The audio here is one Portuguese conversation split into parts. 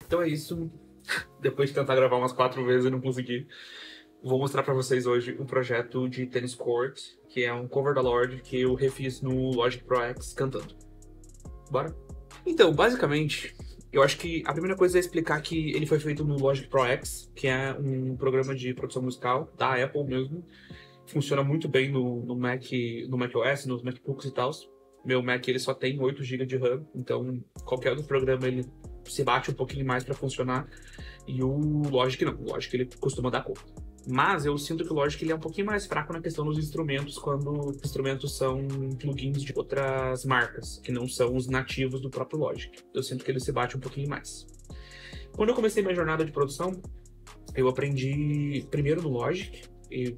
Então é isso. Depois de tentar gravar umas 4 vezes e não consegui, vou mostrar pra vocês hoje um projeto de Tennis Court, que é um cover da Lorde que eu refiz no Logic Pro X cantando. Bora? Então, basicamente, eu acho que a primeira coisa é explicar que ele foi feito no Logic Pro X, que é um programa de produção musical da Apple mesmo. Funciona muito bem no macOS, nos MacBooks e tal. Meu Mac ele só tem 8 GB de RAM, então qualquer outro programa ele se bate um pouquinho mais para funcionar. E o Logic não, o Logic ele costuma dar conta. Mas eu sinto que o Logic ele é um pouquinho mais fraco na questão dos instrumentos, quando os instrumentos são plugins de outras marcas, que não são os nativos do próprio Logic. Eu sinto que ele se bate um pouquinho mais. Quando eu comecei minha jornada de produção, eu aprendi primeiro no Logic,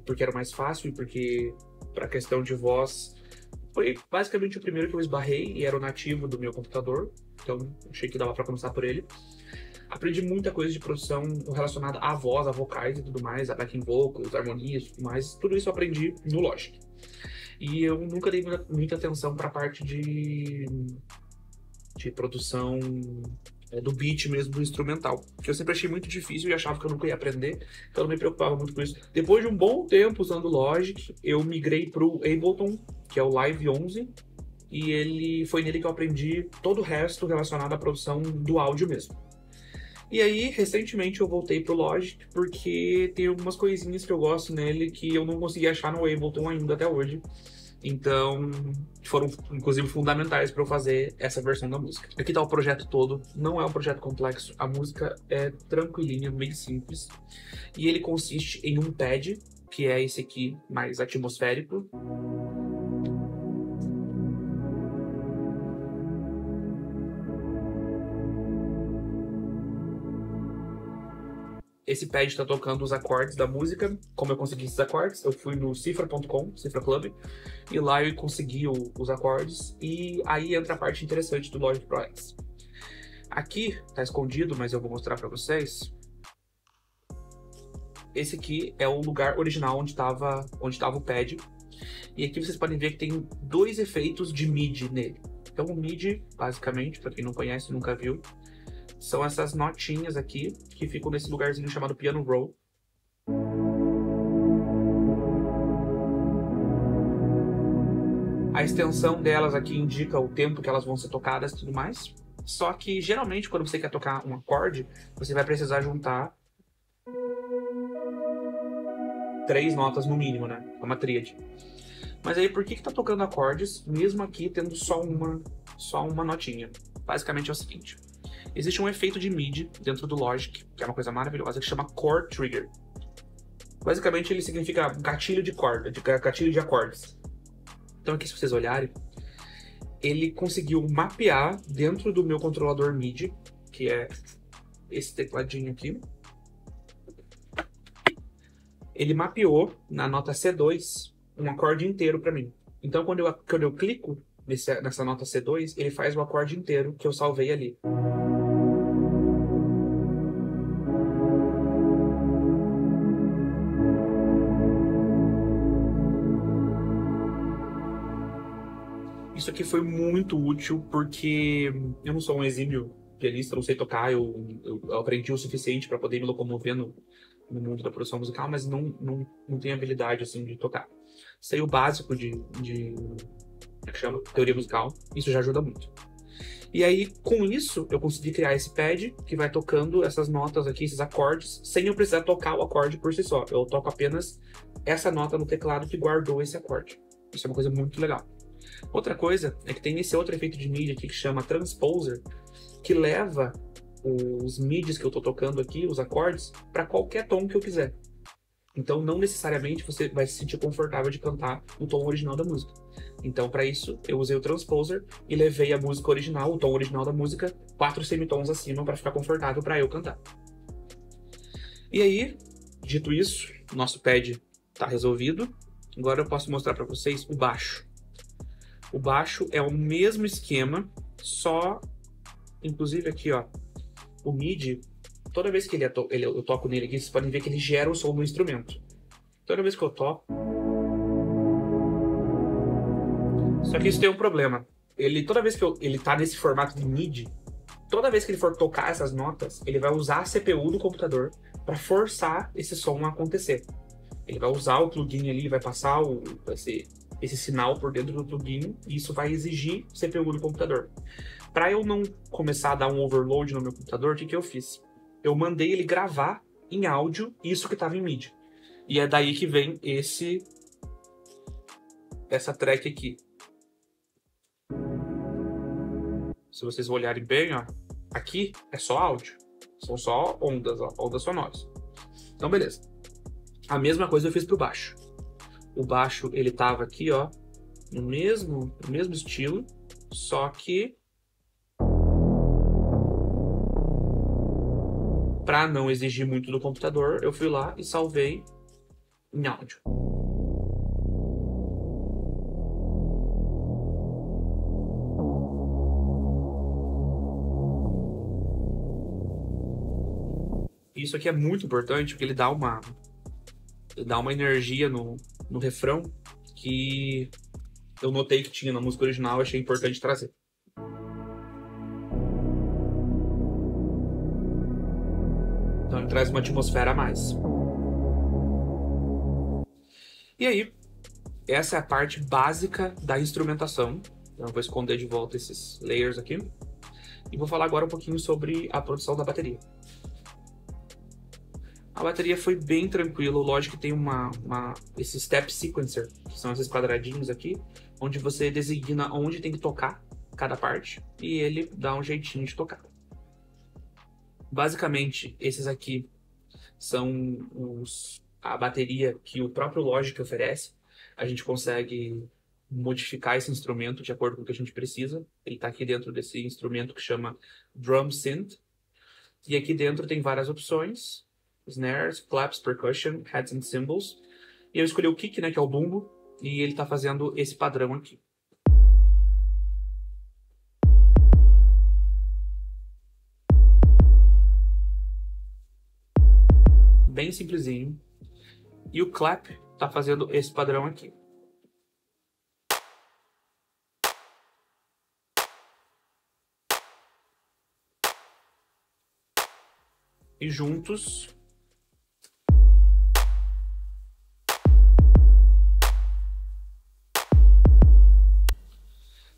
porque era mais fácil e porque, para a questão de voz, foi basicamente o primeiro que eu esbarrei e era o nativo do meu computador, então achei que dava para começar por ele. Aprendi muita coisa de produção relacionada à voz, a vocais e tudo mais, a backing vocals, harmonias e tudo mais. Tudo isso eu aprendi no Logic. E eu nunca dei muita atenção para a parte de produção do beat mesmo, do instrumental. Que eu sempre achei muito difícil e achava que eu nunca ia aprender, então eu não me preocupava muito com isso. Depois de um bom tempo usando o Logic, eu migrei para o Ableton, que é o Live 11, e foi nele que eu aprendi todo o resto relacionado à produção do áudio mesmo. E aí, recentemente eu voltei pro Logic porque tem algumas coisinhas que eu gosto nele que eu não consegui achar no Ableton ainda até hoje. Então, foram inclusive fundamentais para eu fazer essa versão da música. Aqui tá o projeto todo, não é um projeto complexo, a música é tranquilinha, bem simples. E ele consiste em um pad, que é esse aqui, mais atmosférico. Esse pad está tocando os acordes da música. Como eu consegui esses acordes? Eu fui no cifra.com, Cifra Club, e lá eu consegui os acordes, e aí entra a parte interessante do Logic Pro X. Aqui tá escondido, mas eu vou mostrar para vocês. Esse aqui é o lugar original onde estava o pad, e aqui vocês podem ver que tem 2 efeitos de MIDI nele. Então o MIDI, basicamente, para quem não conhece, nunca viu, são essas notinhas aqui, que ficam nesse lugarzinho chamado piano roll. A extensão delas aqui indica o tempo que elas vão ser tocadas e tudo mais. Só que, geralmente, quando você quer tocar um acorde, você vai precisar juntar 3 notas no mínimo, né? É uma tríade. Mas aí, por que tá tocando acordes, mesmo aqui tendo só uma notinha? Basicamente é o seguinte. Existe um efeito de MIDI dentro do Logic, que é uma coisa maravilhosa, que chama Chord Trigger. Basicamente ele significa gatilho de corda, gatilho de acordes. Então aqui, se vocês olharem, ele conseguiu mapear dentro do meu controlador MIDI, que é esse tecladinho aqui. Ele mapeou na nota C2 um acorde inteiro para mim. Então quando eu clico nessa nota C2, ele faz o acorde inteiro que eu salvei ali. Isso aqui foi muito útil porque eu não sou um exímio pianista, não sei tocar, eu aprendi o suficiente para poder me locomover no mundo da produção musical, mas não tenho habilidade assim de tocar. Sei o básico de como é que chama? Teoria musical, isso já ajuda muito. E aí, com isso, eu consegui criar esse pad que vai tocando essas notas aqui, esses acordes, sem eu precisar tocar o acorde por si só. Eu toco apenas essa nota no teclado que guardou esse acorde. Isso é uma coisa muito legal. Outra coisa é que tem esse outro efeito de MIDI aqui que chama Transposer, que leva os MIDIs que eu tô tocando aqui, os acordes, para qualquer tom que eu quiser. Então não necessariamente você vai se sentir confortável de cantar o tom original da música. Então para isso eu usei o Transposer e levei a música original, o tom original da música, 4 semitons acima para ficar confortável para eu cantar. E aí, dito isso, nosso pad tá resolvido. Agora eu posso mostrar para vocês o baixo. O baixo é o mesmo esquema, só, inclusive aqui, ó, o MIDI, toda vez que eu toco nele aqui, vocês podem ver que ele gera o som do instrumento. Toda vez que eu toco... Só que isso tem um problema. Toda vez que ele tá nesse formato de MIDI, toda vez que ele for tocar essas notas, ele vai usar a CPU do computador para forçar esse som a acontecer. Ele vai usar o plugin ali, vai passar esse sinal por dentro do plugin, e isso vai exigir CPU do computador. Para eu não começar a dar um overload no meu computador, o que eu fiz? Eu mandei ele gravar em áudio isso que estava em MIDI. E é daí que vem essa track aqui. Se vocês olharem bem, ó, aqui é só áudio. São só ondas, ó, ondas sonoras. Então, beleza. A mesma coisa eu fiz pro baixo. O baixo, ele tava aqui, ó, no mesmo estilo, só que para não exigir muito do computador, eu fui lá e salvei em áudio. Isso aqui é muito importante porque ele dá uma energia no refrão que eu notei que tinha na música original e achei importante trazer. Então ele traz uma atmosfera a mais. E aí, essa é a parte básica da instrumentação. Então eu vou esconder de volta esses layers aqui. E vou falar agora um pouquinho sobre a produção da bateria. A bateria foi bem tranquila, lógico que tem esse step sequencer, que são esses quadradinhos aqui, onde você designa onde tem que tocar cada parte, e ele dá um jeitinho de tocar. Basicamente, esses aqui são a bateria que o próprio Logic oferece. A gente consegue modificar esse instrumento de acordo com o que a gente precisa. Ele está aqui dentro desse instrumento que chama Drum Synth. E aqui dentro tem várias opções: snares, claps, percussion, heads and cymbals. E eu escolhi o kick, né, que é o bumbo, e ele está fazendo esse padrão aqui. Bem simplesinho. E o clap está fazendo esse padrão aqui. E juntos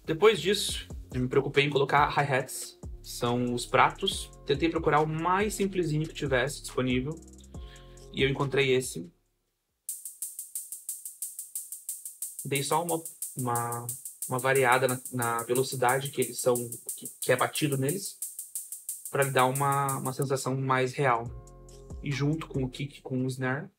depois disso, eu me preocupei em colocar hi-hats, são os pratos. Tentei procurar o mais simplesinho que tivesse disponível e eu encontrei esse. Dei só uma variada na velocidade que eles são, que é batido neles, para lhe dar uma sensação mais real. E junto com o kick, com o snare,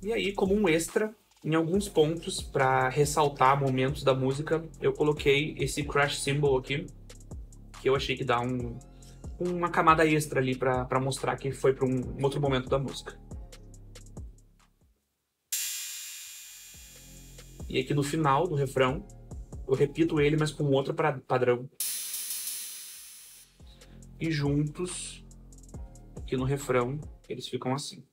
e aí, como um extra, em alguns pontos, para ressaltar momentos da música, eu coloquei esse crash cymbal aqui, que eu achei que dá uma camada extra ali para mostrar que foi para um outro momento da música. E aqui no final do refrão, eu repito ele, mas com outro padrão. E juntos, aqui no refrão, eles ficam assim.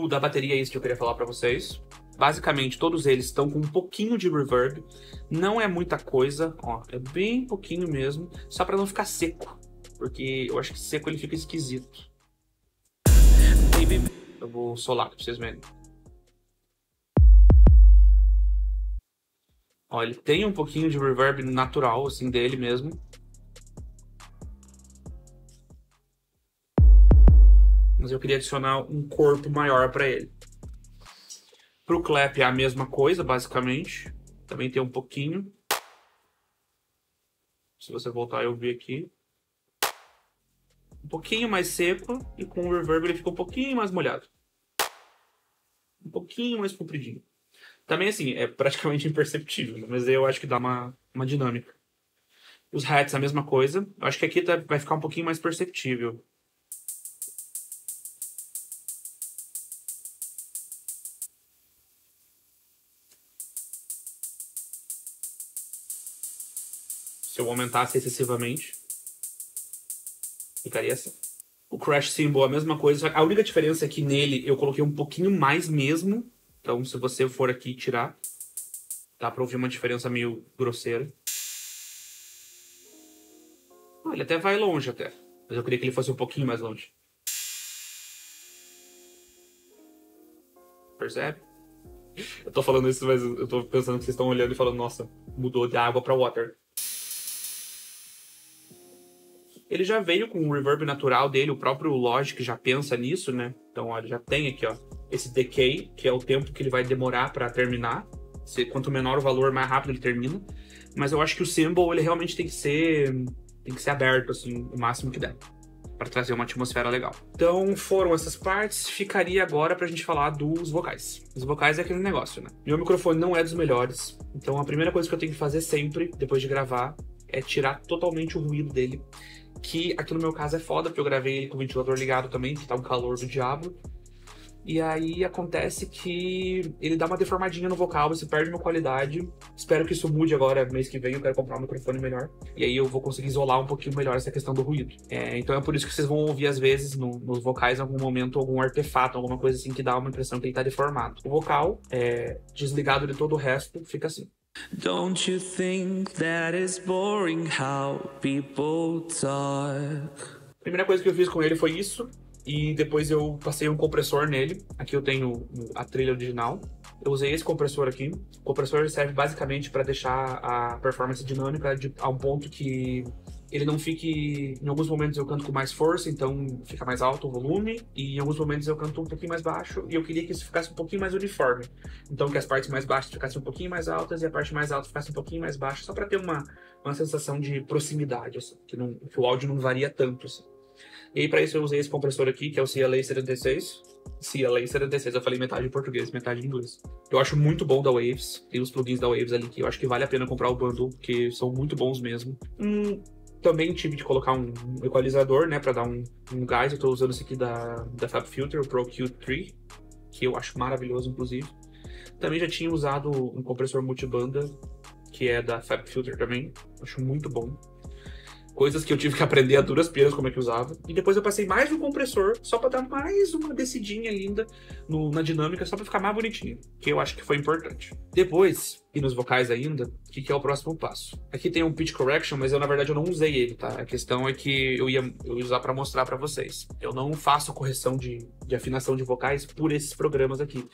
Da bateria é isso que eu queria falar pra vocês. Basicamente, todos eles estão com um pouquinho de reverb. Não é muita coisa, ó, é bem pouquinho mesmo, só pra não ficar seco, porque eu acho que seco ele fica esquisito. Eu vou solar pra vocês verem. Ó, ele tem um pouquinho de reverb natural, assim, dele mesmo. Mas eu queria adicionar um corpo maior para ele. Pro clap é a mesma coisa, basicamente. Também tem um pouquinho. Se você voltar eu ver aqui. Um pouquinho mais seco e com o reverb ele fica um pouquinho mais molhado. um pouquinho mais compridinho. Também, assim, é praticamente imperceptível, mas eu acho que dá uma dinâmica. Os hats, a mesma coisa. Eu acho que aqui vai ficar um pouquinho mais perceptível. Se eu aumentasse excessivamente, ficaria assim. O Crash Cymbal, a mesma coisa. A única diferença é que nele eu coloquei um pouquinho mais mesmo. Então, se você for aqui tirar, dá pra ouvir uma diferença meio grosseira. Ele até vai longe até. Mas eu queria que ele fosse um pouquinho mais longe. Percebe? Eu tô falando isso, mas eu tô pensando que vocês estão olhando e falando, nossa, mudou de água pra water. Ele já veio com o reverb natural dele, o próprio Logic já pensa nisso, né? Então, ó, ele já tem aqui, ó, esse decay, que é o tempo que ele vai demorar pra terminar. Quanto menor o valor, mais rápido ele termina. Mas eu acho que o Cymbal, ele realmente tem que ser aberto, assim, o máximo que der, para trazer uma atmosfera legal. Então foram essas partes, ficaria agora pra gente falar dos vocais. Os vocais é aquele negócio, né? Meu microfone não é dos melhores, então a primeira coisa que eu tenho que fazer sempre, depois de gravar, é tirar totalmente o ruído dele, que aqui no meu caso é foda, porque eu gravei ele com o ventilador ligado também, que tá um calor do diabo. E aí acontece que ele dá uma deformadinha no vocal, você perde uma qualidade. Espero que isso mude agora, mês que vem eu quero comprar um microfone melhor. E aí eu vou conseguir isolar um pouquinho melhor essa questão do ruído. Então é por isso que vocês vão ouvir às vezes nos vocais em algum momento algum artefato, alguma coisa assim que dá uma impressão que ele tá deformado. O vocal, desligado de todo o resto, fica assim. Don't you think that is boring how people talk? A primeira coisa que eu fiz com ele foi isso. E depois eu passei um compressor nele. Aqui eu tenho a trilha original. Eu usei esse compressor aqui. O compressor serve basicamente para deixar a performance dinâmica a um ponto que ele não fique... Em alguns momentos eu canto com mais força, então fica mais alto o volume. E em alguns momentos eu canto um pouquinho mais baixo. E eu queria que isso ficasse um pouquinho mais uniforme. Então que as partes mais baixas ficassem um pouquinho mais altas e a parte mais alta ficasse um pouquinho mais baixa. Só para ter uma sensação de proximidade, assim, que o áudio não varia tanto, assim. E aí, pra isso, eu usei esse compressor aqui, que é o CLA 76. CLA 76, eu falei metade em português, metade em inglês. Eu acho muito bom da Waves. Tem os plugins da Waves ali que eu acho que vale a pena comprar o bundle, porque são muito bons mesmo. Também tive de colocar um equalizador, né, pra dar um gás. Eu tô usando esse aqui da FabFilter, o Pro Q3, que eu acho maravilhoso, inclusive. Também já tinha usado um compressor multibanda, que é da FabFilter também. Acho muito bom. Coisas que eu tive que aprender a duras penas como é que usava. E depois eu passei mais um compressor, só pra dar mais uma descidinha linda na dinâmica, só pra ficar mais bonitinho, que eu acho que foi importante. Depois, e nos vocais ainda, o que é o próximo passo? Aqui tem um pitch correction, mas na verdade eu não usei ele, tá? A questão é que eu ia usar pra mostrar pra vocês. Eu não faço correção de afinação de vocais por esses programas aqui.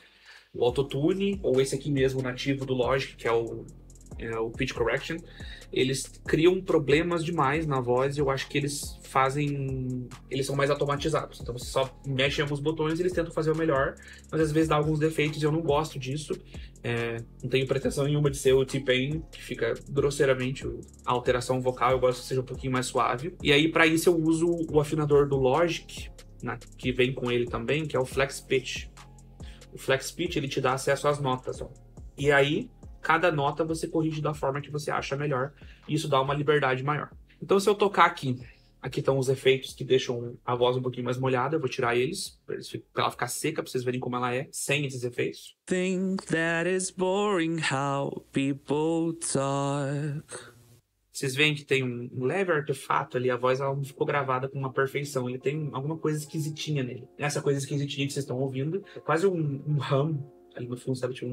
O Autotune, ou esse aqui mesmo nativo do Logic, que é o pitch correction, eles criam problemas demais na voz e eu acho que eles são mais automatizados. Então você só mexe em alguns botões e eles tentam fazer o melhor, mas às vezes dá alguns defeitos e eu não gosto disso. Não tenho pretensão nenhuma de ser o T-Pain, que fica grosseiramente a alteração vocal, eu gosto que seja um pouquinho mais suave. E aí para isso eu uso o afinador do Logic, que vem com ele também, que é o Flex Pitch. O Flex Pitch ele te dá acesso às notas, ó. E aí cada nota você corrige da forma que você acha melhor. E isso dá uma liberdade maior. Então, se eu tocar aqui estão os efeitos que deixam a voz um pouquinho mais molhada. Eu vou tirar eles, pra ela ficar seca, pra vocês verem como ela é, sem esses efeitos. Think that is boring how people talk. Vocês veem que tem um leve artefato ali, a voz ela não ficou gravada com uma perfeição. Ele tem alguma coisa esquisitinha nele. Essa coisa esquisitinha que vocês estão ouvindo, é quase um hum ali no fundo, sabe? Tipo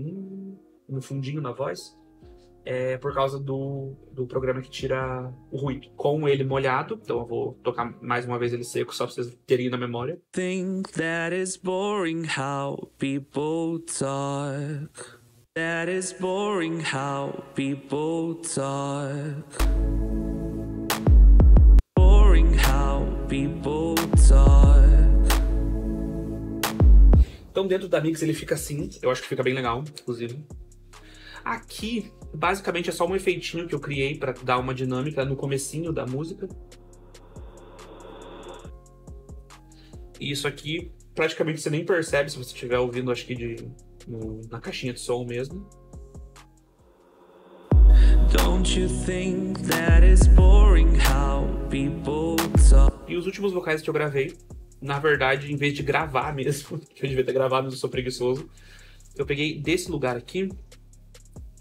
no fundinho na voz, é por causa do programa que tira o ruído. Com ele molhado, então eu vou tocar mais uma vez ele seco, só pra vocês terem na memória. Think that is boring how people talk. That is boring how people talk. Boring how people talk. Então dentro da mix ele fica assim, eu acho que fica bem legal, inclusive. Aqui, basicamente, é só um efeitinho que eu criei para dar uma dinâmica no comecinho da música. E isso aqui praticamente você nem percebe se você estiver ouvindo, acho que na caixinha de som mesmo. Don't you think that it's boring how people talk? E os últimos vocais que eu gravei, na verdade, em vez de gravar mesmo, que eu devia ter gravado, mas eu sou preguiçoso, eu peguei desse lugar aqui,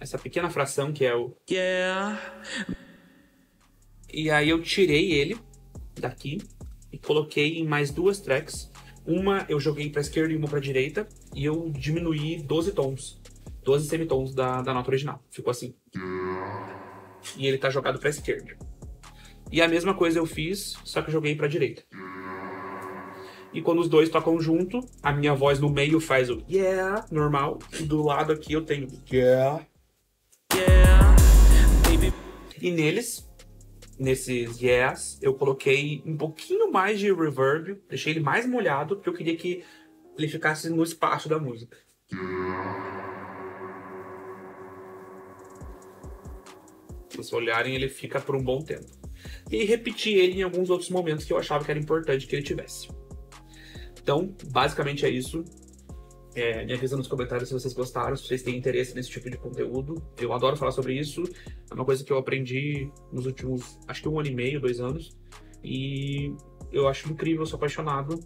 essa pequena fração que é o... Yeah. E aí eu tirei ele daqui e coloquei em mais 2 tracks. Uma eu joguei pra esquerda e uma pra direita, e eu diminuí 12 tons, 12 semitons da nota original. Ficou assim. E ele tá jogado pra esquerda. E a mesma coisa eu fiz, só que eu joguei pra direita. E quando os dois tocam junto, a minha voz no meio faz o yeah, normal. E do lado aqui eu tenho yeah. Yeah. Baby. E nesses yes, eu coloquei um pouquinho mais de reverb. Deixei ele mais molhado, porque eu queria que ele ficasse no espaço da música. Se vocês olharem, ele fica por um bom tempo. E repeti ele em alguns outros momentos que eu achava que era importante que ele tivesse. Então, basicamente é isso. Me avisa nos comentários se vocês gostaram, se vocês têm interesse nesse tipo de conteúdo. Eu adoro falar sobre isso. É uma coisa que eu aprendi nos últimos, acho que 1 ano e meio, 2 anos. E eu acho incrível, eu sou apaixonado.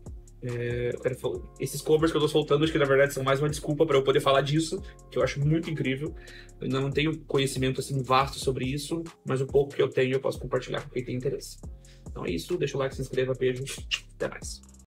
Esses covers que eu tô soltando, acho que na verdade são mais uma desculpa para eu poder falar disso, que eu acho muito incrível. Eu ainda não tenho conhecimento assim vasto sobre isso, mas o pouco que eu tenho eu posso compartilhar com quem tem interesse. Então é isso, deixa o like, se inscreva, beijo, até mais.